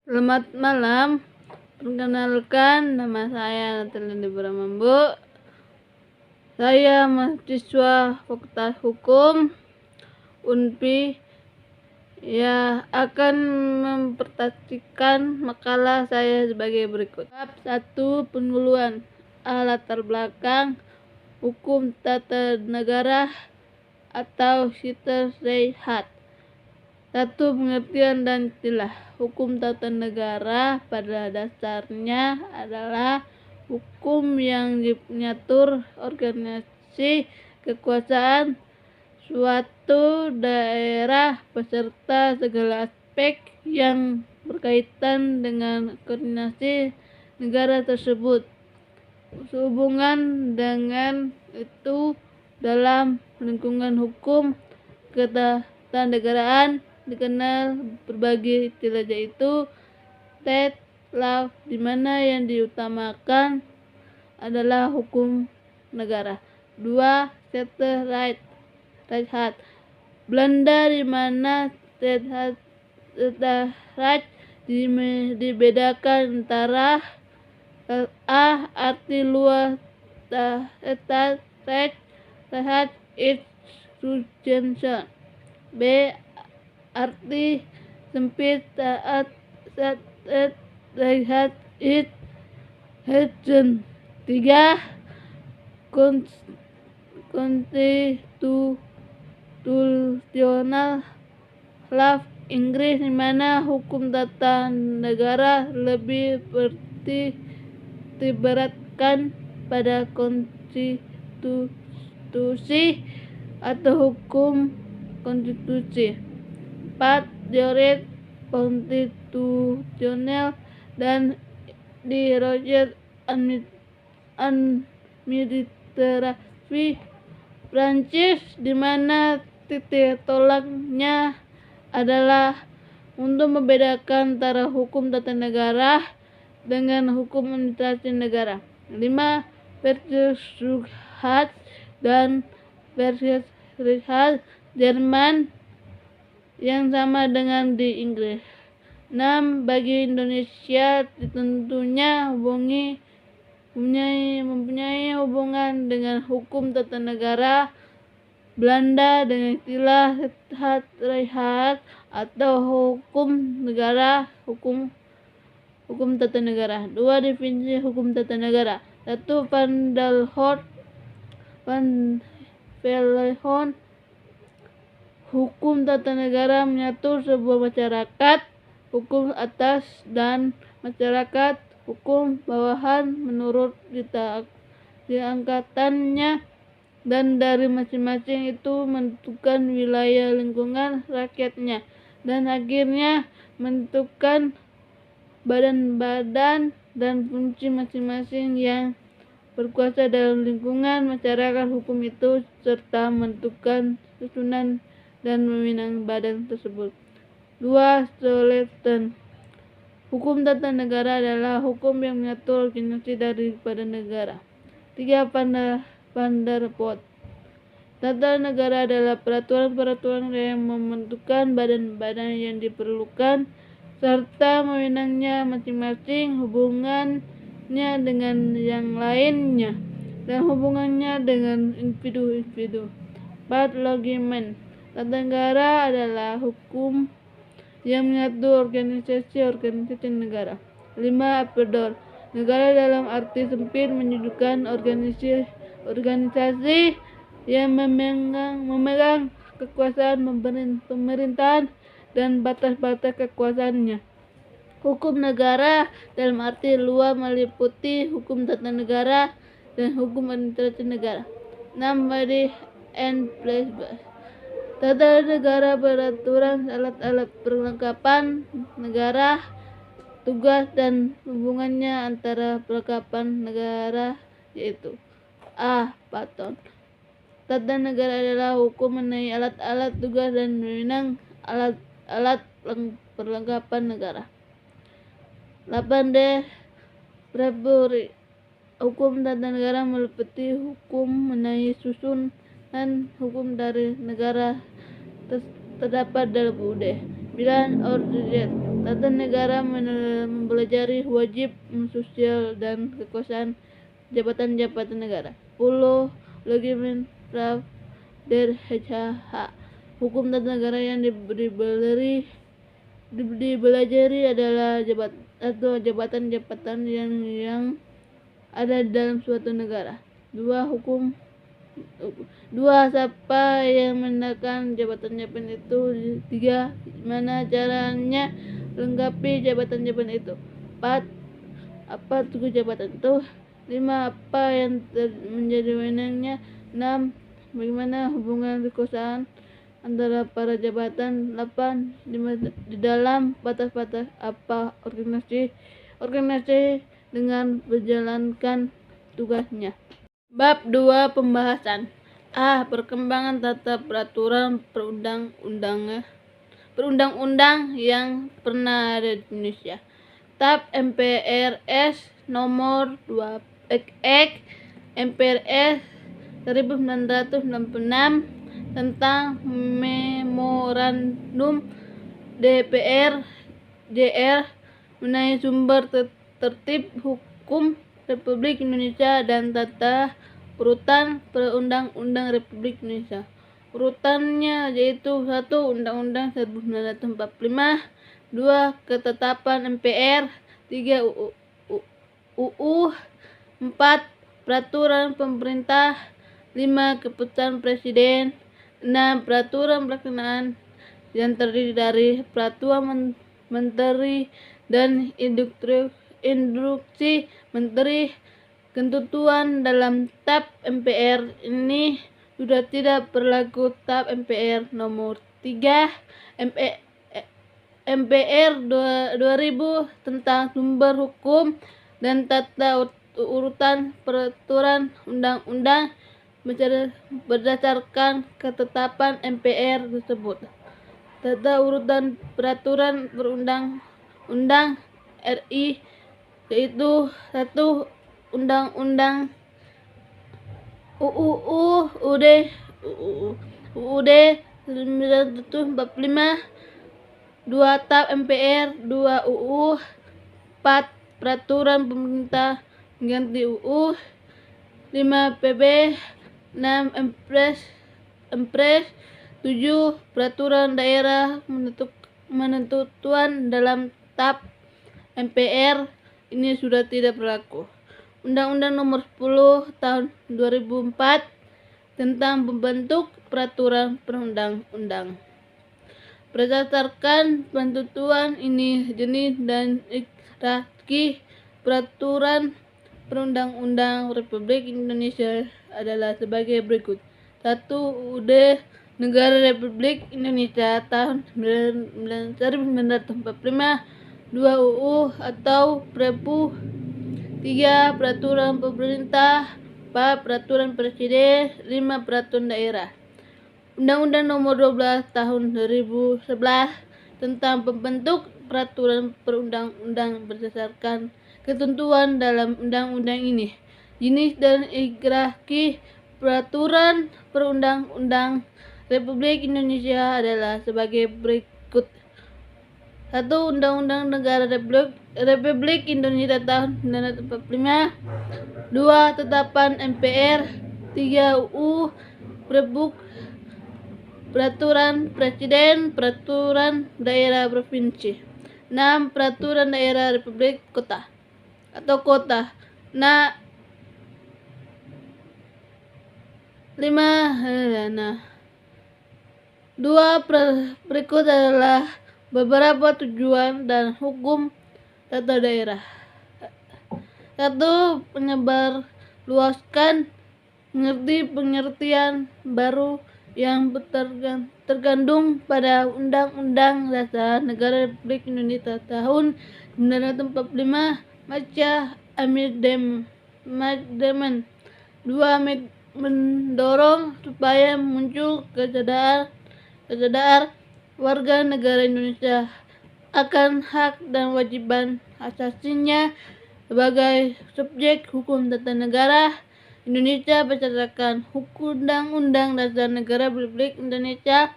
Selamat malam, perkenalkan nama saya Natalia Bramambu. Saya mahasiswa Fakultas Hukum UNPI akan mempresentasikan makalah saya sebagai berikut. Bab 1, pendahuluan. Latar belakang hukum tata negara atau Sittesrecht. 1. Pengertian dan istilah. Hukum tata negara pada dasarnya adalah hukum yang mengatur organisasi kekuasaan suatu daerah beserta segala aspek yang berkaitan dengan koordinasi negara tersebut. Sehubungan dengan itu, dalam lingkungan hukum ketatanegaraan dikenal berbagai istilah, yaitu state law, di mana yang diutamakan adalah hukum negara. 2. Sittesrecht. Belanda, di mana Sittesrecht dibedakan antara A. Arti luas Sittesrecht institution. B. Arti sempit Sittesrecht institution. 3. Constitutional law Inggris, di mana hukum tata negara lebih bertiberatkan pada konstitusi atau hukum konstitusi. 4. Teori konstitusional dan di Roger administrasi Prancis, di mana titik tolaknya adalah untuk membedakan antara hukum tata negara dengan hukum administrasi negara. 5. Verfassungsrecht dan Verfassungsrecht Jerman yang sama dengan di Inggris. 6. Bagi Indonesia tentunya mempunyai hubungan dengan hukum tata negara Belanda dengan istilah Sittesrecht atau hukum negara, hukum tata negara. 2. Definisi hukum tata negara. 1. Van Velleon. Hukum tata negara mengatur sebuah masyarakat hukum atas dan masyarakat hukum bawahan menurut diangkatannya, dan dari masing-masing itu menentukan wilayah lingkungan rakyatnya, dan akhirnya menentukan badan-badan dan fungsi masing-masing yang berkuasa dalam lingkungan masyarakat hukum itu, serta menentukan susunan dan pimpinan badan tersebut. 2. Solemnitas. Hukum tata negara adalah hukum yang mengatur organisasi daripada negara. 3. Vanderpot. Tata negara adalah peraturan-peraturan yang membentukkan badan-badan yang diperlukan serta mewenangnya masing-masing, hubungannya dengan yang lainnya, dan hubungannya dengan individu-individu. 4. Logimen. Tata negara adalah hukum yang mengatur organisasi negara. 5. Apodor. Negara dalam arti sempit menunjukkan organisasi yang memegang kekuasaan pemerintahan dan batas-batas kekuasaannya. Hukum negara dalam arti luas meliputi hukum tata negara dan hukum administrasi negara. 6. Body and place. Tata negara peraturan, alat-alat perlengkapan negara, tugas dan hubungannya antara perlengkapan negara, yaitu A. Paton. Tata negara adalah hukum mengenai alat-alat, tugas dan wewenang alat perlengkapan negara. 8. Republik. Hukum tata negara meliputi hukum mengenai susunan hukum dari negara terdapat dalam UUD. 9. Ordinance. Tata negara mempelajari wajib sosial dan kekuasaan jabatan-jabatan negara. 10. Legitime Prav der HH. Hukum tata negara yang dipelajari adalah jabatan-jabatan yang ada dalam suatu negara. 2. Siapa yang menandakan jabatan-jabatan itu? 3. Gimana caranya lengkapi jabatan-jabatan itu? 4. Apa tugas jabatan itu? 5. Apa yang menjadi wewenangnya? 6. Bagaimana hubungan kekuasaan antara para jabatan? 8. Di dalam batas-batas apa organisasi dengan menjalankan tugasnya. Bab 2. Pembahasan. Perkembangan tata peraturan perundang-undang yang pernah ada di Indonesia. TAP MPRS nomor 2 MPRS 1996 tentang Memorandum DPR JR mengenai sumber tertib hukum Republik Indonesia dan tata urutan perundang-undang Republik Indonesia. Urutannya yaitu 1. Undang-Undang 1945, 2. Ketetapan MPR, 3. UU, 4. Peraturan pemerintah, 5. Keputusan Presiden, 6. Peraturan pelaksanaan yang terdiri dari peraturan menteri dan instruksi menteri. Ketentuan dalam TAP MPR ini sudah tidak berlaku. TAP MPR nomor 3 MPR 2000 tentang sumber hukum dan tata urutan peraturan undang-undang berdasarkan ketetapan MPR tersebut. Tata urutan peraturan perundang-undang RI yaitu 1. Undang-Undang UUD 1945, 2. TAP MPR, 2. UU, 4. Peraturan pemerintah mengganti UU, 5. PB, 6. Empres, 7. Peraturan daerah menentukan dalam TAP MPR ini sudah tidak berlaku. Undang-Undang nomor 10 tahun 2004 tentang pembentuk peraturan perundang-undang. Berdasarkan penentuan ini, jenis dan hierarki peraturan perundang-undang Republik Indonesia adalah sebagai berikut. 1. UUD Negara Republik Indonesia tahun 1945, 2. UU atau Perpu, 3. Peraturan pemerintah, 4. Peraturan Presiden, 5. Peraturan daerah. Undang-Undang nomor 12 tahun 2011 tentang pembentuk peraturan perundang-undang berdasarkan ketentuan dalam undang-undang ini. Jenis dan hierarki peraturan perundang-undang Republik Indonesia adalah sebagai berikut. 1. Undang-Undang Negara Republik Indonesia tahun 1945, 2. Ketetapan MPR, 3. UU, Perpu, Peraturan Presiden, Peraturan Daerah Provinsi, 6. Peraturan Daerah Republik Kota atau Kota. 2. Berikut adalah beberapa tujuan dan hukum tata daerah. 1. Penyebar luaskan mengerti pengertian baru yang terkandung pada Undang-Undang Dasar Negara Republik Indonesia tahun 1945 Maca Amendement. 2. Mendorong supaya muncul kesadaran warga negara Indonesia akan hak dan wajiban asasinya sebagai subjek hukum tata negara Indonesia berdasarkan Undang-Undang Dasar Negara Republik Indonesia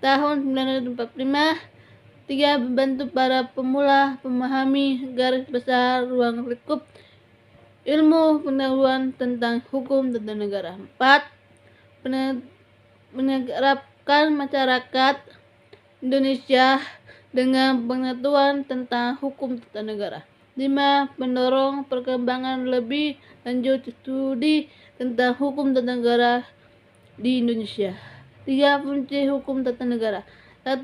tahun 1945 3. Membantu para pemula memahami garis besar ruang lingkup ilmu pengetahuan tentang hukum tata negara. 4. Menerapkan masyarakat Indonesia dengan pengetahuan tentang hukum tata negara. 5. Mendorong perkembangan lebih lanjut studi tentang hukum tata negara di Indonesia. 3. Fungsi hukum tata negara. 1.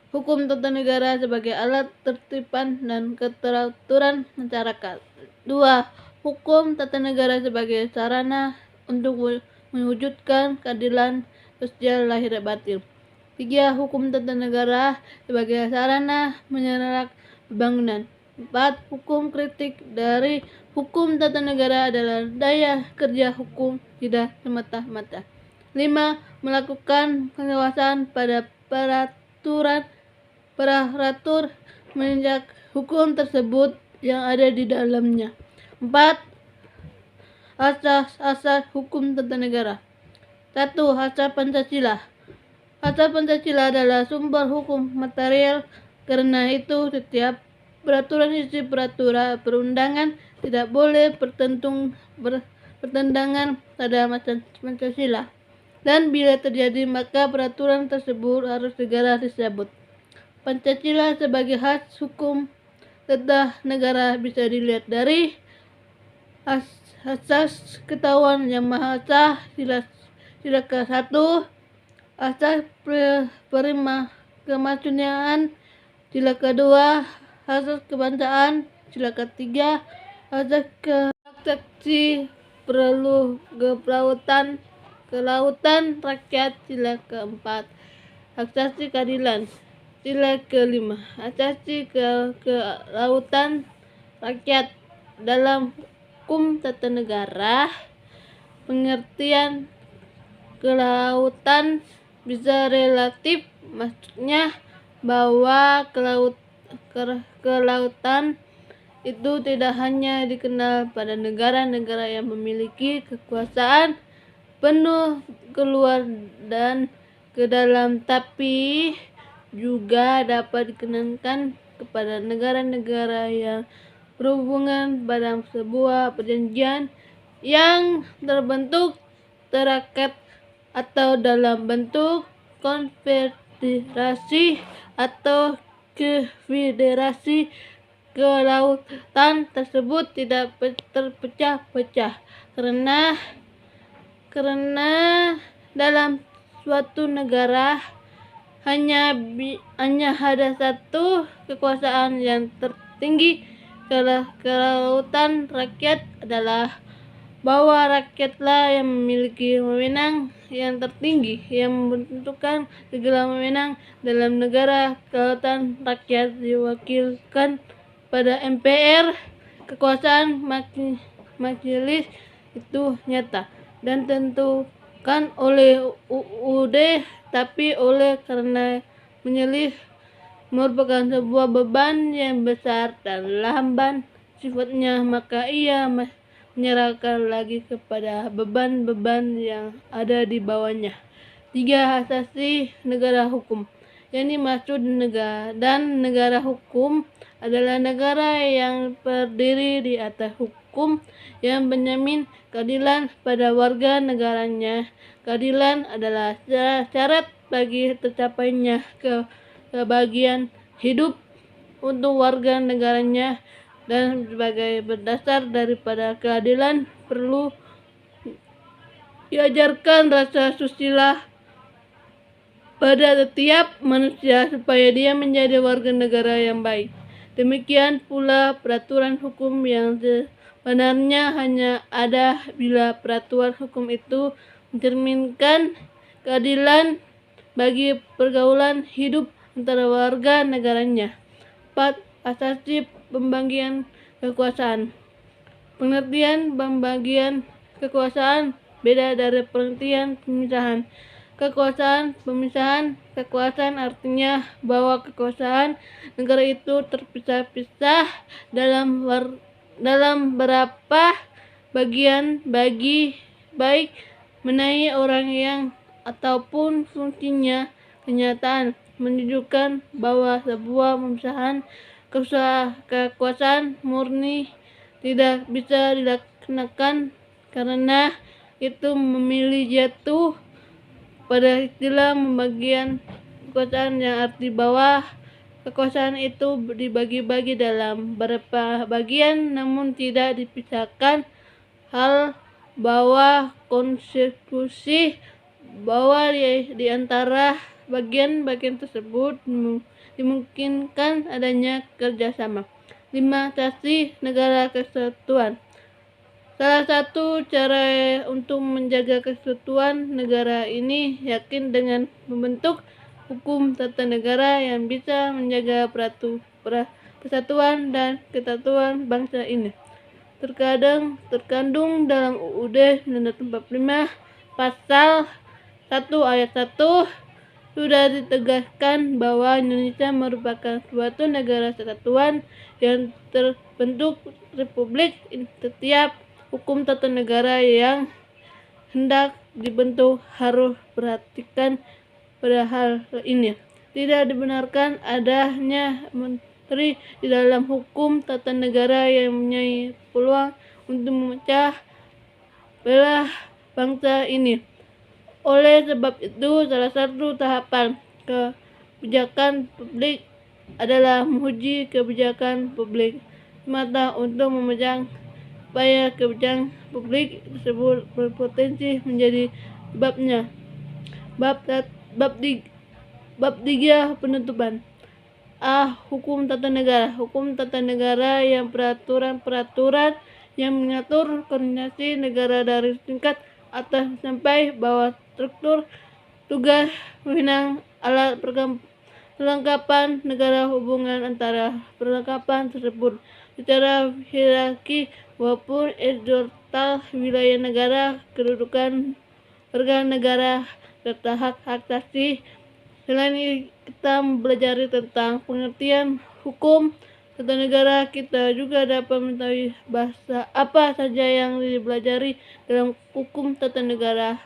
Hukum tata negara sebagai alat tertiban dan keteraturan masyarakat. 2. Hukum tata negara sebagai sarana untuk mewujudkan keadilan sosial lahir batin. 3. Hukum tata negara sebagai sarana menyerap pembangunan. 4. Hukum kritik dari hukum tata negara adalah daya kerja hukum, tidak semata-mata. 5. Melakukan pengawasan pada peraturan menegak hukum tersebut yang ada di dalamnya. 4. Asas-asas hukum tata negara. 1. Asas Pancasila. Asas Pancasila adalah sumber hukum material, karena itu setiap peraturan isi perundangan tidak boleh bertentangan pada Pancasila, dan bila terjadi maka peraturan tersebut harus segera dicabut. Pancasila sebagai khas hukum tata negara bisa dilihat dari asas ketahuan yang Maha Esa, sila ke-1, asas kemanusiaan, sila ke-2, asas kebangsaan, sila ke-3, asas kesaksi kelautan rakyat, sila ke-4, asasi keadilan, sila ke-5, asasi kelautan rakyat. Dalam hukum tata negara, pengertian kelautan bisa relatif, maksudnya bahwa kelautan itu tidak hanya dikenal pada negara-negara yang memiliki kekuasaan penuh keluar dan ke dalam, tapi juga dapat dikenakan kepada negara-negara yang berhubungan pada sebuah perjanjian yang terbentuk terikat atau dalam bentuk konfederasi atau konfederasi. Kelautan tersebut tidak terpecah-pecah karena dalam suatu negara hanya ada satu kekuasaan yang tertinggi. Kelautan rakyat adalah bahwa rakyatlah yang memiliki wewenang yang tertinggi yang menentukan segala wewenang dalam negara. Kelautan rakyat diwakilkan pada MPR. Kekuasaan majelis itu nyata dan tentukan oleh UUD, tapi oleh karena majelis merupakan sebuah beban yang besar dan lamban sifatnya, maka ia menyerahkan lagi kepada beban-beban yang ada di bawahnya. 3. Asasi negara hukum. Yang dimaksud negara hukum adalah negara yang berdiri di atas hukum, yang menjamin keadilan pada warga negaranya. Keadilan adalah syarat bagi tercapainya kebahagiaan hidup untuk warga negaranya, dan sebagai berdasar daripada keadilan perlu diajarkan rasa susila pada setiap manusia supaya dia menjadi warga negara yang baik. Demikian pula peraturan hukum yang sebenarnya hanya ada bila peraturan hukum itu mencerminkan keadilan bagi pergaulan hidup antara warga negaranya. 4. Asasi pembagian kekuasaan. Pengertian pembagian kekuasaan beda dari pengertian pemisahan kekuasaan artinya bahwa kekuasaan negara itu terpisah-pisah dalam beberapa bagian baik menaik orang yang ataupun fungsinya. kenyataan menunjukkan bahwa sebuah pemisahan kekuasaan murni tidak bisa dilaksanakan karena itu memilih jatuh pada istilah pembagian kekuasaan yang arti bahwa kekuasaan itu dibagi-bagi dalam beberapa bagian namun tidak dipisahkan. Hal bahwa konstitusi bahwa di antara bagian-bagian tersebut dimungkinkan adanya kerjasama. 5. Asasi negara kesatuan. Salah satu cara untuk menjaga kesatuan negara ini yakin dengan membentuk hukum tata negara yang bisa menjaga persatuan dan kesatuan bangsa ini. Terkandung dalam UUD 1945 pasal 1 ayat 1 sudah ditegaskan bahwa Indonesia merupakan suatu negara kesatuan yang terbentuk republik. Setiap hukum tata negara yang hendak dibentuk harus perhatikan pada hal ini. Tidak dibenarkan adanya menteri di dalam hukum tata negara yang mempunyai peluang untuk memecah belah bangsa ini. Oleh sebab itu, salah satu tahapan kebijakan publik adalah menguji kebijakan publik semata untuk memajang supaya kebijakan publik tersebut berpotensi menjadi sebabnya. Bab 3 penutupan. Hukum tata negara. Hukum tata negara yang peraturan-peraturan yang mengatur koordinasi negara dari tingkat atas sampai bawah, struktur, tugas, wewenang, alat perlengkapan negara, hubungan antara perlengkapan tersebut secara hierarki maupun horizontal, wilayah negara, kedudukan warga negara, serta hak-hak asasi. Selain kita mempelajari tentang pengertian hukum tata negara, kita juga dapat mengetahui bahasa apa saja yang dipelajari dalam hukum tata negara.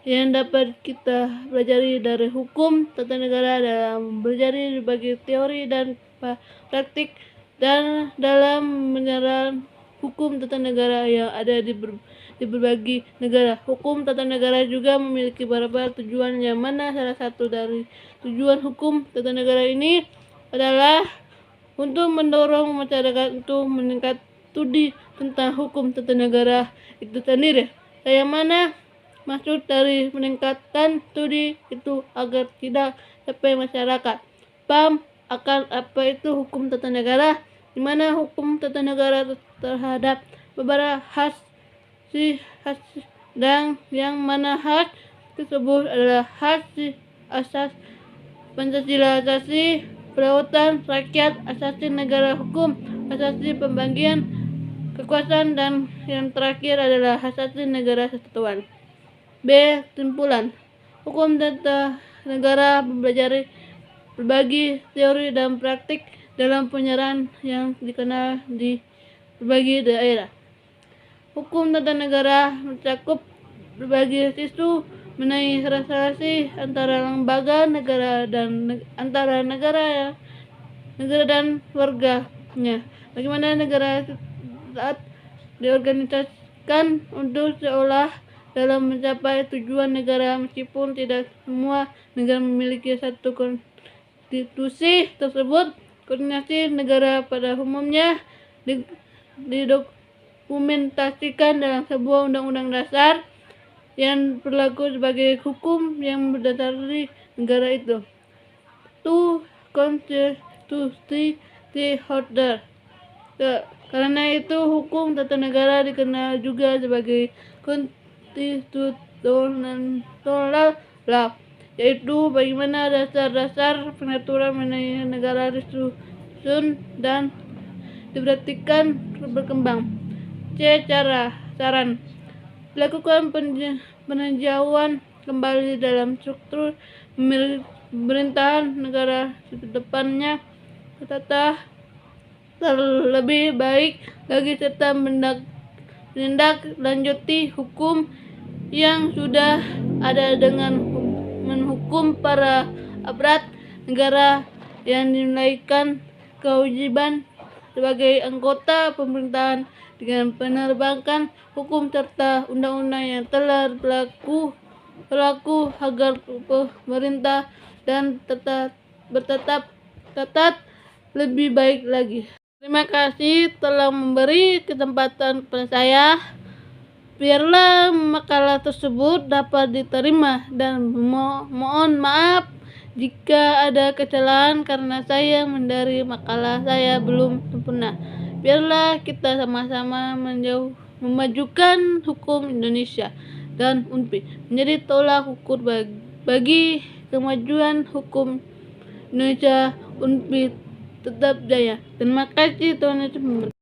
Yang dapat kita pelajari dari hukum tata negara dalam belajar berbagai teori dan praktik dan dalam menjalankan hukum tata negara yang ada di berbagai negara. Hukum tata negara juga memiliki beberapa tujuan, yang mana salah satu dari tujuan hukum tata negara ini adalah untuk mendorong masyarakat untuk meningkat studi tentang hukum tata negara itu sendiri. Yang mana maksud dari meningkatkan studi itu agar tidak sampai masyarakat paham akan apa itu hukum tata negara, di mana hukum tata negara terhadap beberapa hak dan yang mana hak tersebut adalah hak asas Pancasila, asasi kedaulatan rakyat, asasi negara hukum, asasi pembagian kekuasaan, dan yang terakhir adalah asasi negara kesatuan. B. Kesimpulan. Hukum tata negara mempelajari berbagai teori dan praktik dalam penyelenggaraan yang dikenal di berbagai daerah. Hukum tata negara mencakup berbagai isu mengenai relasi antara lembaga negara dan antara negara dan warganya. Bagaimana negara saat diorganisasikan untuk seolah dalam mencapai tujuan negara, meskipun tidak semua negara memiliki satu konstitusi tersebut. Koordinasi negara pada umumnya didokumentasikan dalam sebuah undang-undang dasar yang berlaku sebagai hukum yang mendasari negara itu. Konstitusi holder. Karena itu hukum tata negara dikenal juga sebagai constitutional law, yaitu bagaimana dasar-dasar pengaturan mengenai negara disusun dan diperhatikan berkembang. C. Saran. Lakukan peninjauan kembali dalam struktur pemerintahan negara kedepannya serta terlebih baik lagi, serta menindaklanjuti hukum yang sudah ada dengan menghukum para aparat negara yang dinilaikan kewajiban sebagai anggota pemerintahan dengan penerbangan hukum serta undang-undang yang telah berlaku agar pemerintah dan bertetap lebih baik lagi. Terima kasih telah memberi kesempatan kepada saya. Biarlah makalah tersebut dapat diterima dan mohon maaf jika ada kesalahan karena saya dari makalah saya belum sempurna. Biarlah kita sama-sama memajukan hukum Indonesia dan UNPI menjadi tolak ukur bagi kemajuan hukum Indonesia. UNPI tetap jaya. Terima kasih Tuhan Yesus memberkati.